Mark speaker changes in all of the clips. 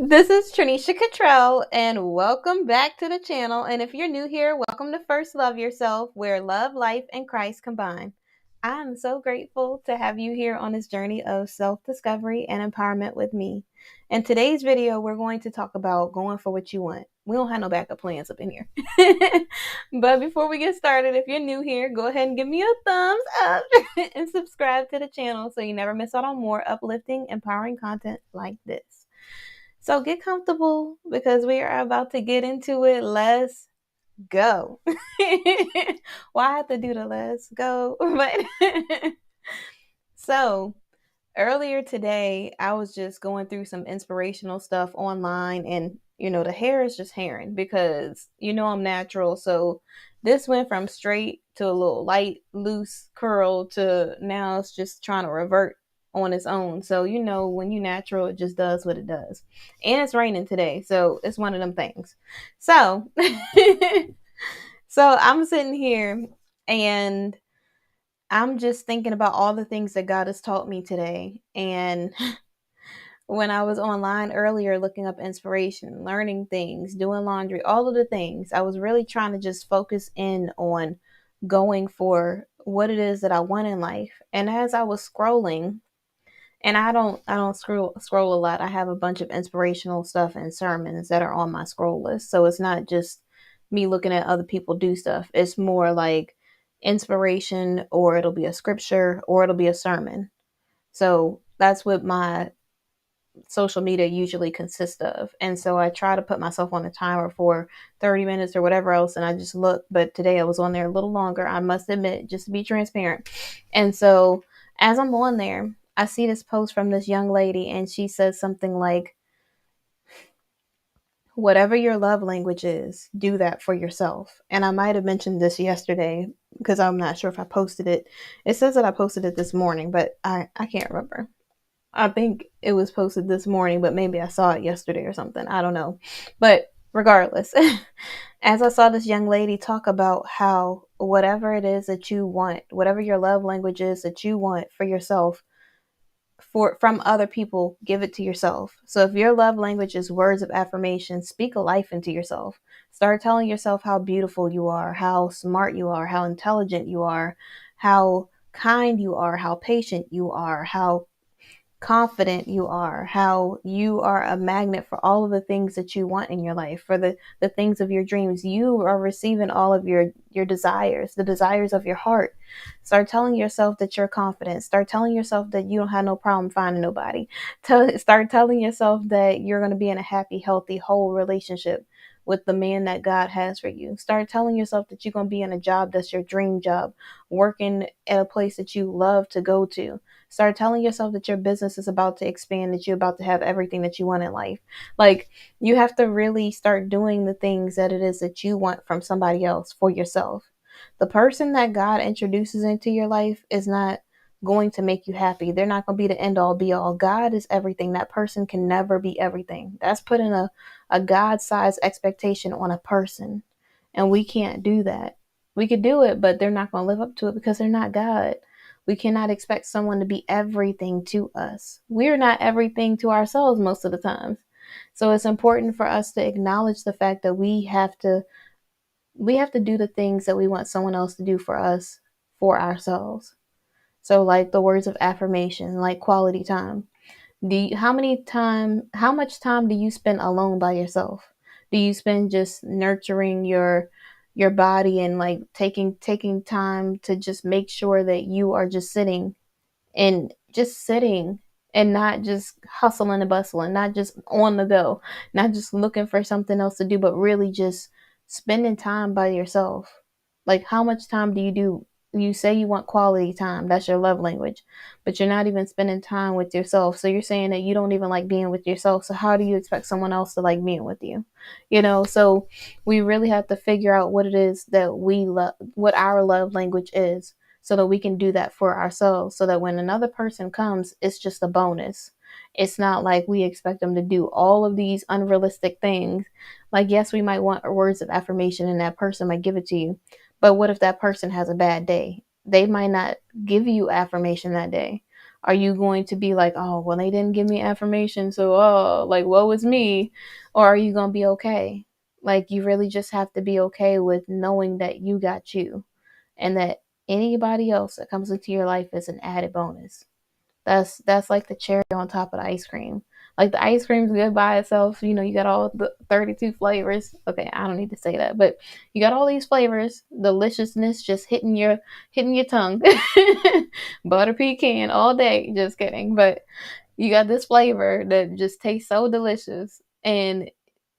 Speaker 1: This is Trinesha Catrell, and welcome back to the channel. And if you're new here, welcome to First Love Yourself, where love, life, and Christ combine. I'm so grateful to have you here on this journey of self-discovery and empowerment with me. In today's video, we're going to talk about going for what you want. We don't have no backup plans up in here. But before we get started, if you're new here, go ahead and give me a thumbs up and subscribe to the channel so you never miss out on more uplifting, empowering content like this. So get comfortable because we are about to get into it. Let's go. Well, I have to do the let's go. But so earlier today, I was just going through some inspirational stuff online, and the hair is just hairing because I'm natural. So this went from straight to a little light, loose curl to now it's just trying to revert on its own. So when you natural, it just does what it does. And it's raining today, so it's one of them things. So so I'm sitting here and I'm just thinking about all the things that God has taught me today. And when I was online earlier looking up inspiration, learning things, doing laundry, all of the things, I was really trying to just focus in on going for what it is that I want in life. And as I was scrolling, and I don't scroll a lot. I have a bunch of inspirational stuff and sermons that are on my scroll list. So it's not just me looking at other people do stuff. It's more like inspiration, or it'll be a scripture, or it'll be a sermon. So that's what my social media usually consists of. And so I try to put myself on a timer for 30 minutes or whatever else, and I just look. But today I was on there a little longer, I must admit, just to be transparent. And so as I'm on there, I see this post from this young lady, and she says something like, whatever your love language is, do that for yourself. And I might have mentioned this yesterday because I'm not sure if I posted it. It says that I posted it this morning, but I can't remember. I think it was posted this morning, but maybe I saw it yesterday or something. I don't know. But regardless, as I saw this young lady talk about how whatever it is that you want, whatever your love language is that you want for yourself, from other people, give it to yourself. So if your love language is words of affirmation, speak a life into yourself. Start telling yourself how beautiful you are, how smart you are, how intelligent you are, how kind you are, how patient you are, how confident you are, how you are a magnet for all of the things that you want in your life, for the things of your dreams. You are receiving all of your desires, the desires of your heart. Start telling yourself that you're confident. Start telling yourself that you don't have no problem finding nobody. Start telling yourself that you're going to be in a happy, healthy, whole relationship with the man that God has for you. Start telling yourself that you're going to be in a job that's your dream job, working at a place that you love to go to. Start telling yourself that your business is about to expand, that you're about to have everything that you want in life. Like, you have to really start doing the things that it is that you want from somebody else for yourself. The person that God introduces into your life is not going to make you happy. They're not going to be the end all be all. God is everything. That person can never be everything. That's putting a God-sized expectation on a person. And we can't do that. We could do it, but they're not going to live up to it because they're not God. We cannot expect someone to be everything to us. We're not everything to ourselves most of the time. So it's important for us to acknowledge the fact that we have to do the things that we want someone else to do for us, for ourselves. So like the words of affirmation, like quality time. How much time do you spend alone by yourself? Do you spend just nurturing your body and like taking time to just make sure that you are just sitting and not just hustling and bustling, not just on the go, not just looking for something else to do, but really just spending time by yourself? Like, how much time do you do? You say you want quality time, that's your love language, but you're not even spending time with yourself. So you're saying that you don't even like being with yourself. So how do you expect someone else to like being with you? So we really have to figure out what it is that we love, what our love language is, so that we can do that for ourselves, so that when another person comes, it's just a bonus. It's not like we expect them to do all of these unrealistic things. Like, yes, we might want words of affirmation and that person might give it to you. But what if that person has a bad day? They might not give you affirmation that day. Are you going to be like, oh, well, they didn't give me affirmation, so, oh, like, woe is me? Or are you going to be okay? Like, you really just have to be okay with knowing that you got you and that anybody else that comes into your life is an added bonus. That's like the cherry on top of the ice cream. Like the ice cream's good by itself. You know, you got all the 32 flavors. Okay, I don't need to say that, but you got all these flavors, deliciousness just hitting your tongue. Butter pecan all day. Just kidding. But you got this flavor that just tastes so delicious. And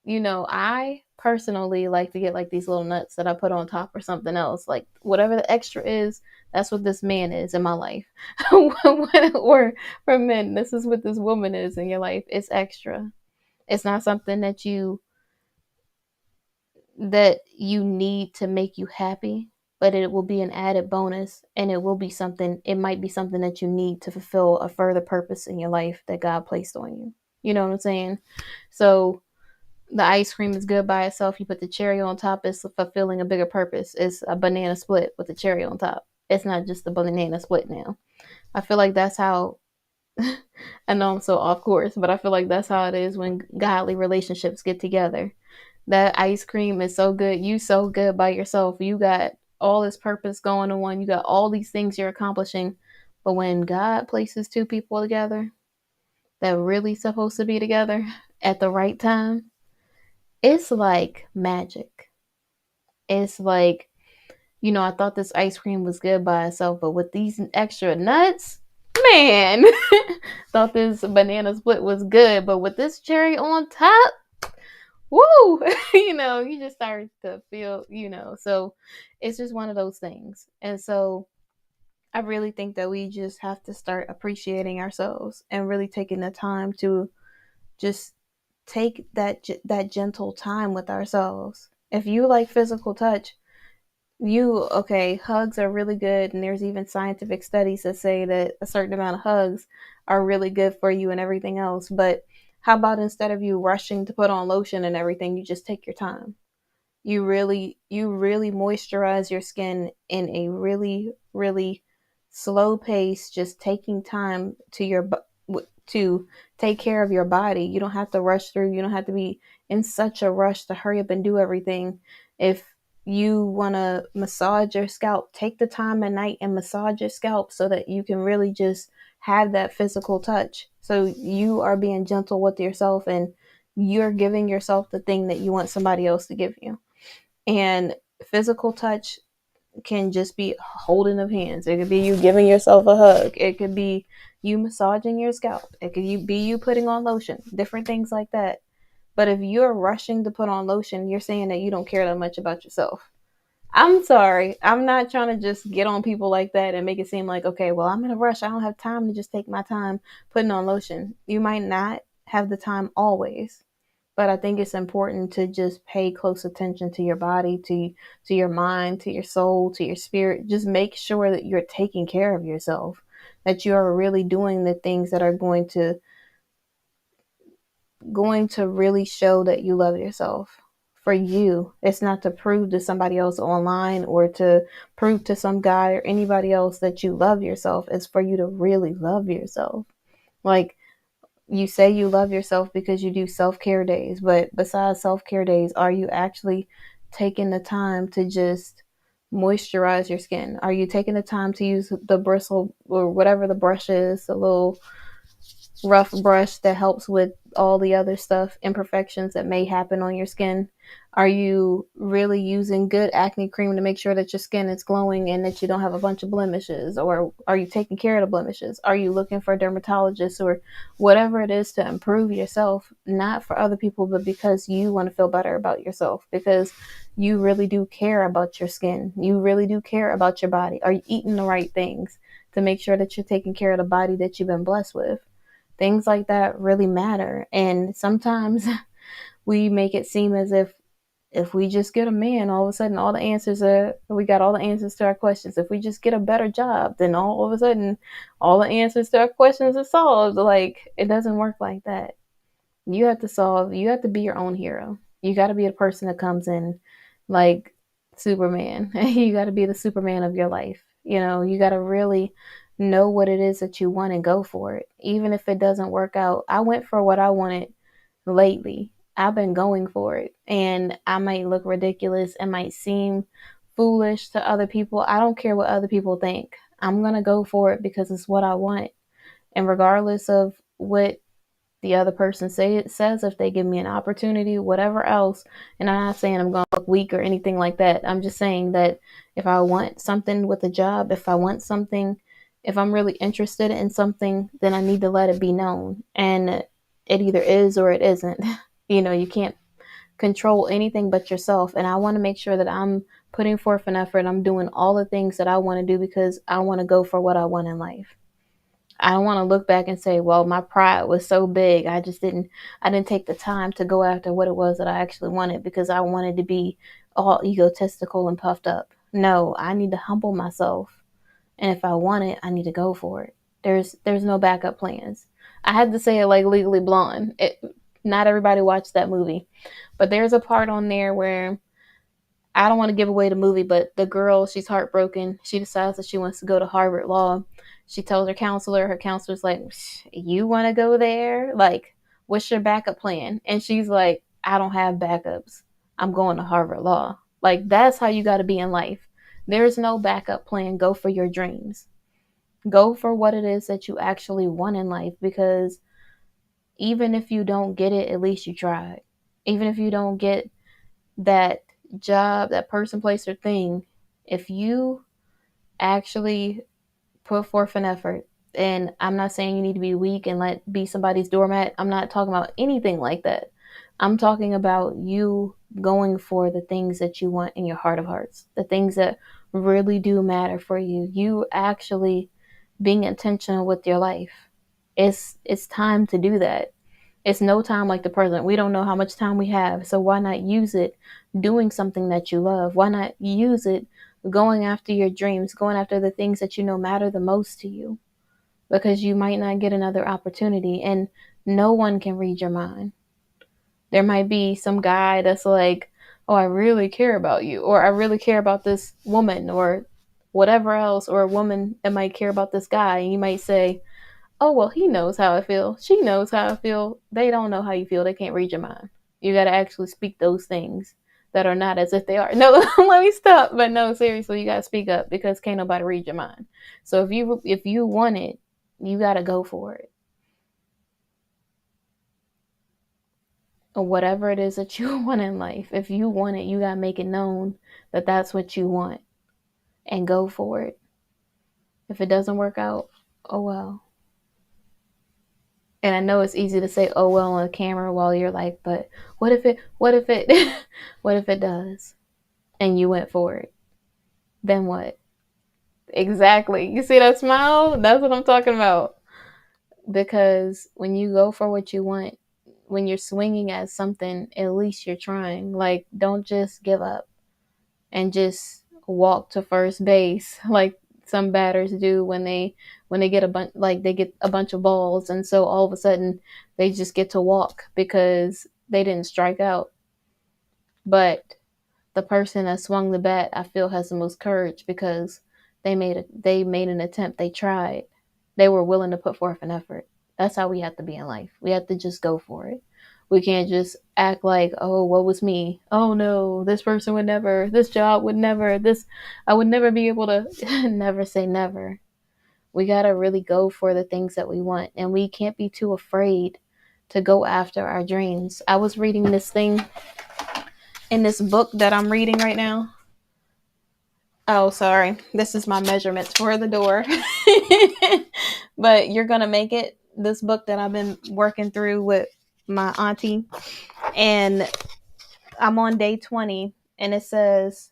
Speaker 1: I personally like to get like these little nuts that I put on top or something else. Like whatever the extra is, that's what this man is in my life. Or for men, this is what this woman is in your life. It's extra. It's not something that you need to make you happy, but it will be an added bonus, and it might be something that you need to fulfill a further purpose in your life that God placed on you. You know what I'm saying? So the ice cream is good by itself. You put the cherry on top, it's fulfilling a bigger purpose. It's a banana split with the cherry on top. It's not just a banana split now. I feel like that's how, I know I'm so off course, but I feel like that's how it is when godly relationships get together. That ice cream is so good. You so good by yourself. You got all this purpose going on. You got all these things you're accomplishing. But when God places two people together that really supposed to be together at the right time, it's like magic. It's like, I thought this ice cream was good by itself, but with these extra nuts, man, thought this banana split was good, but with this cherry on top, woo, you just start to feel, so it's just one of those things. And so I really think that we just have to start appreciating ourselves and really taking the time to just take that gentle time with ourselves. If you like physical touch, hugs are really good, and there's even scientific studies that say that a certain amount of hugs are really good for you and everything else. But how about instead of you rushing to put on lotion and everything, you just take your time? You really moisturize your skin in a really really slow pace, just taking time to take care of your body. You don't have to rush through. You don't have to be in such a rush to hurry up and do everything. If you want to massage your scalp, take the time at night and massage your scalp so that you can really just have that physical touch. So you are being gentle with yourself, and you're giving yourself the thing that you want somebody else to give you. And physical touch can just be holding of hands. It could be you giving yourself a hug. It could be you massaging your scalp. It could be you putting on lotion. Different things like that. But if you're rushing to put on lotion, you're saying that you don't care that much about yourself. I'm sorry. I'm not trying to just get on people like that and make it seem like, okay, well, I'm in a rush. I don't have time to just take my time putting on lotion. You might not have the time always, but I think it's important to just pay close attention to your body, to your mind, to your soul, to your spirit. Just make sure that you're taking care of yourself, that you are really doing the things that are going to really show that you love yourself. For you, it's not to prove to somebody else online or to prove to some guy or anybody else that you love yourself. It's for you to really love yourself. Like, you say you love yourself because you do self-care days, but besides self-care days, are you actually taking the time to just moisturize your skin? Are you taking the time to use the bristle or whatever the brush is, the little rough brush that helps with all the other stuff, imperfections that may happen on your skin? Are you really using good acne cream to make sure that your skin is glowing and that you don't have a bunch of blemishes? Or are you taking care of the blemishes? Are you looking for a dermatologist or whatever it is to improve yourself, not for other people, but because you want to feel better about yourself, because you really do care about your skin. You really do care about your body. Are you eating the right things to make sure that you're taking care of the body that you've been blessed with? Things like that really matter. And sometimes we make it seem as if we just get a man, all of a sudden we got all the answers to our questions. If we just get a better job, then all of a sudden all the answers to our questions are solved. Like, it doesn't work like that. You have to be your own hero. You got to be the person that comes in like Superman. You got to be the Superman of your life. You got to really Know what it is that you want and go for it. Even if it doesn't work out. I went for what I wanted lately. I've been going for it. And I might look ridiculous. It might seem foolish to other people. I don't care what other people think. I'm going to go for it because it's what I want. And regardless of what the other person says, if they give me an opportunity, whatever else, and I'm not saying I'm going to look weak or anything like that. I'm just saying that if I want something with a job, if I want something, if I'm really interested in something, then I need to let it be known. And it either is or it isn't. You can't control anything but yourself. And I want to make sure that I'm putting forth an effort. I'm doing all the things that I want to do because I want to go for what I want in life. I don't want to look back and say, well, my pride was so big. I didn't take the time to go after what it was that I actually wanted because I wanted to be all egotistical and puffed up. No, I need to humble myself. And if I want it, I need to go for it. There's no backup plans. I had to say it like Legally Blonde. Not everybody watched that movie, but there's a part on there where I don't want to give away the movie, but the girl, she's heartbroken. She decides that she wants to go to Harvard Law. She tells her counselor's like, you want to go there? Like, what's your backup plan? And she's like, I don't have backups. I'm going to Harvard Law. Like, that's how you got to be in life. There's no backup plan. Go for your dreams. Go for what it is that you actually want in life, because even if you don't get it, at least you tried. Even if you don't get that job, that person, place, or thing, if you actually put forth an effort, and I'm not saying you need to be weak and be somebody's doormat. I'm not talking about anything like that. I'm talking about you going for the things that you want in your heart of hearts, the things that really do matter for you. You actually being intentional with your life. It's time to do that. It's no time like the present. We don't know how much time we have. So why not use it doing something that you love? Why not use it going after your dreams, going after the things that you know matter the most to you? Because you might not get another opportunity, and no one can read your mind. There might be some guy that's like, oh, I really care about you, or I really care about this woman, or whatever else, or a woman that might care about this guy. And you might say, oh, well, he knows how I feel. She knows how I feel. They don't know how you feel. They can't read your mind. You got to actually speak those things that are not as if they are. No, let me stop. But no, seriously, you got to speak up, because can't nobody read your mind. So if you want it, you got to go for it. Or whatever it is that you want in life. If you want it, you got to make it known that that's what you want and go for it. If it doesn't work out, oh well. And I know it's easy to say, oh well, on camera while you're like, but what if it, what if it does? And you went for it. Then what? Exactly. You see that smile? That's what I'm talking about. Because when you go for what you want, when you're swinging at something, at least you're trying. Like, don't just give up and just walk to first base like some batters do when they get they get a bunch of balls, and so all of a sudden they just get to walk because they didn't strike out. But the person that swung the bat, I feel, has the most courage, because they made an attempt. They tried. They were willing to put forth an effort. That's how we have to be in life. We have to just go for it. We can't just act like, oh, what was me? Oh no, this person would never, this job would never, I would never be able to. Never say never. We got to really go for the things that we want, and we can't be too afraid to go after our dreams. I was reading this thing in this book that I'm reading right now. Oh, sorry. This is my measurements for the door. But You're Gonna Make It, this book that I've been working through with my auntie. And I'm on day 20, and it says,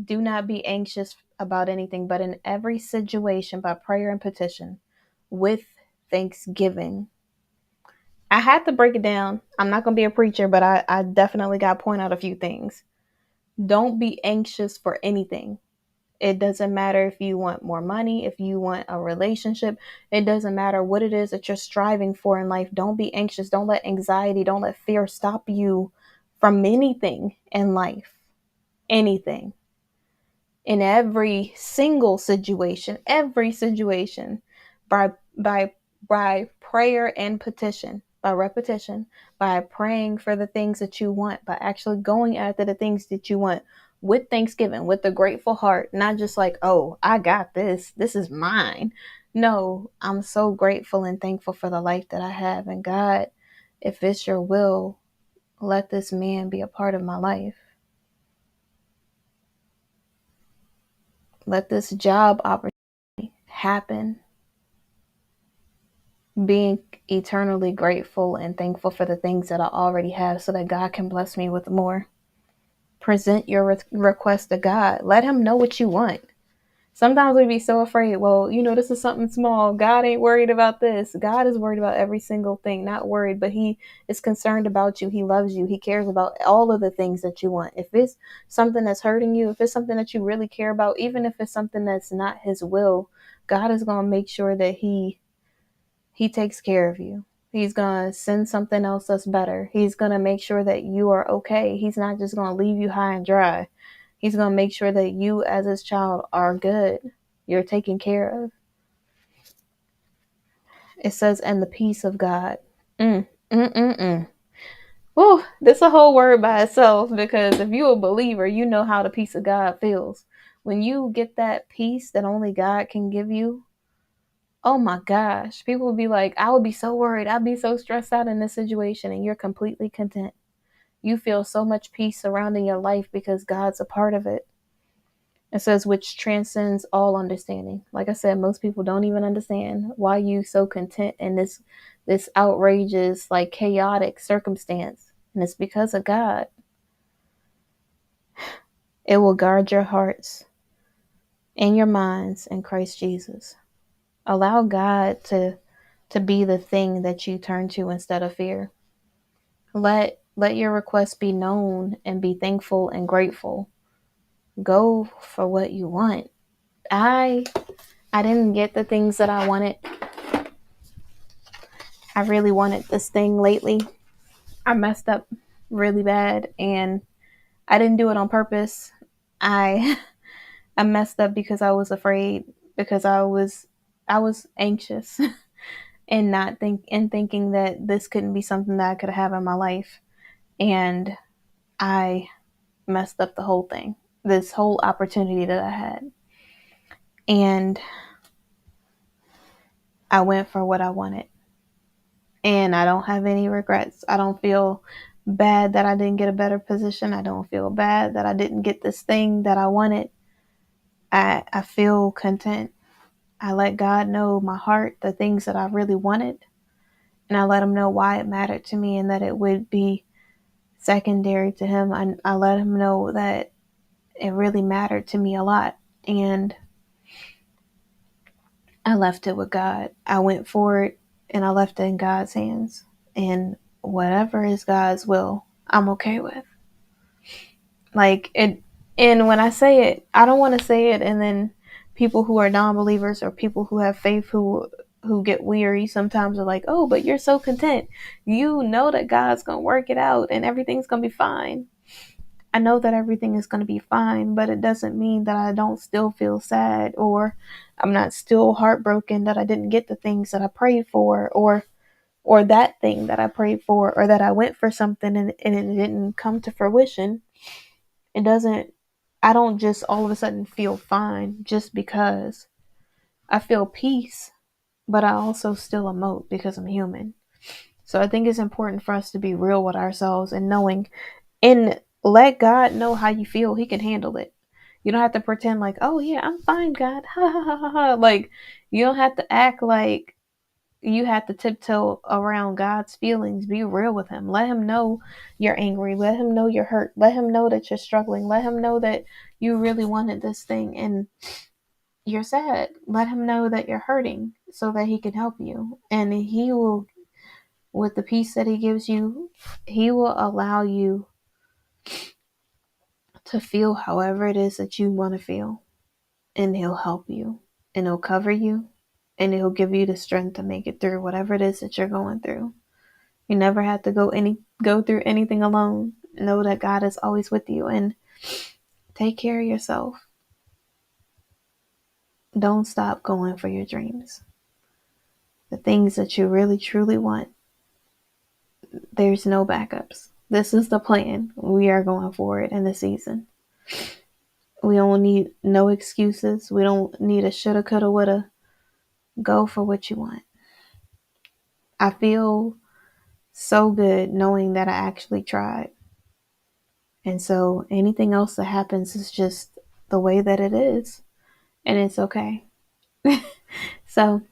Speaker 1: do not be anxious about anything, but in every situation, by prayer and petition, with thanksgiving. I had to break it down. I'm not going to be a preacher, but I definitely got to point out a few things. Don't be anxious for anything. It doesn't matter if you want more money, if you want a relationship. It doesn't matter what it is that you're striving for in life. Don't be anxious. Don't let anxiety, don't let fear stop you from anything in life. Anything. In every single situation, by by prayer and petition, by repetition, by praying for the things that you want, by actually going after the things that you want with thanksgiving, with a grateful heart, not just like, oh, I got this. This is mine. No, I'm so grateful and thankful for the life that I have. And God, if it's your will, let this man be a part of my life. Let this job opportunity happen. Being eternally grateful and thankful for the things that I already have so that God can bless me with more. Present your request to God. Let him know what you want. Sometimes we be so afraid, well, this is something small. God ain't worried about this. God is worried about every single thing. Not worried, but he is concerned about you. He loves you. He cares about all of the things that you want. If it's something that's hurting you, if it's something that you really care about, even if it's something that's not his will, God is going to make sure that he takes care of you. He's going to send something else that's better. He's going to make sure that you are okay. He's not just going to leave you high and dry. He's going to make sure that you as his child are good. You're taken care of. It says, and the peace of God. Mm, mm, mm, mm. Whew, this is a whole word by itself, because if you're a believer, you know how the peace of God feels. When you get that peace that only God can give you, oh my gosh, people would be like, I would be so worried. I'd be so stressed out in this situation, and you're completely content. You feel so much peace surrounding your life because God's a part of it. It says, which transcends all understanding. Like I said, most people don't even understand why you so content in this outrageous, like chaotic circumstance. And it's because of God. It will guard your hearts and your minds in Christ Jesus. Allow God to be the thing that you turn to instead of fear. Let your requests be known and be thankful and grateful. Go for what you want. I didn't get the things that I wanted. I really wanted this thing lately. I messed up really bad, and I didn't do it on purpose. I I messed up because I was afraid, because I was anxious and thinking that this couldn't be something that I could have in my life. And I messed up the whole thing. This whole opportunity that I had. And I went for what I wanted. And I don't have any regrets. I don't feel bad that I didn't get a better position. I don't feel bad that I didn't get this thing that I wanted. I feel content. I let God know my heart, the things that I really wanted. And I let him know why it mattered to me and that it would be secondary to him. I let him know that it really mattered to me a lot. And I left it with God. I went for it and I left it in God's hands. And whatever is God's will, I'm okay with. Like it, and when I say it, I don't want to say it and then people who are non-believers or people who have faith who get weary sometimes are like, oh, but you're so content. You know that God's going to work it out and everything's going to be fine. I know that everything is going to be fine, but it doesn't mean that I don't still feel sad, or I'm not still heartbroken that I didn't get the things that I prayed for, or that thing that I prayed for, or that I went for something and it didn't come to fruition. It doesn't, I don't just all of a sudden feel fine just because. I feel peace, but I also still emote because I'm human. So I think it's important for us to be real with ourselves and knowing, and let God know how you feel. He can handle it. You don't have to pretend like, oh yeah, I'm fine, God. Ha ha ha ha ha. Like, you don't have to act like you have to tiptoe around God's feelings. Be real with him. Let him know you're angry. Let him know you're hurt. Let him know that you're struggling. Let him know that you really wanted this thing and you're sad. Let him know that you're hurting so that he can help you. And he will, with the peace that he gives you, he will allow you to feel however it is that you want to feel. And he'll help you. And he'll cover you. And he'll give you the strength to make it through whatever it is that you're going through. You never have to go through anything alone. Know that God is always with you, and take care of yourself. Don't stop going for your dreams. the things that you really truly want, there's no backups. This is the plan. We are going forward in the season. We don't need no excuses. We don't need a shoulda, coulda, woulda. Go for what you want. I feel so good knowing that I actually tried. And so anything else that happens is just the way that it is. And it's okay. So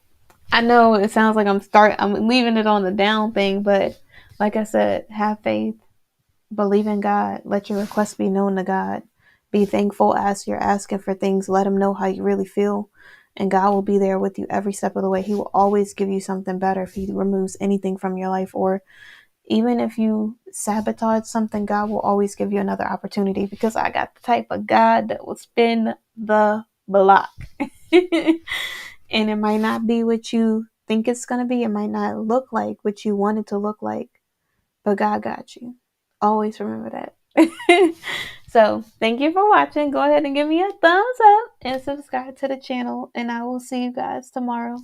Speaker 1: I know it sounds like I'm leaving it on the down thing, but like I said, have faith, believe in God, let your requests be known to God. Be thankful as you're asking for things. Let him know how you really feel. And God will be there with you every step of the way. He will always give you something better if he removes anything from your life, or even if you sabotage something, God will always give you another opportunity, because I got the type of God that will spin the block. And it might not be what you think it's going to be. It might not look like what you want it to look like, but God got you. Always remember that. So thank you for watching. Go ahead and give me a thumbs up and subscribe to the channel, and I will see you guys tomorrow.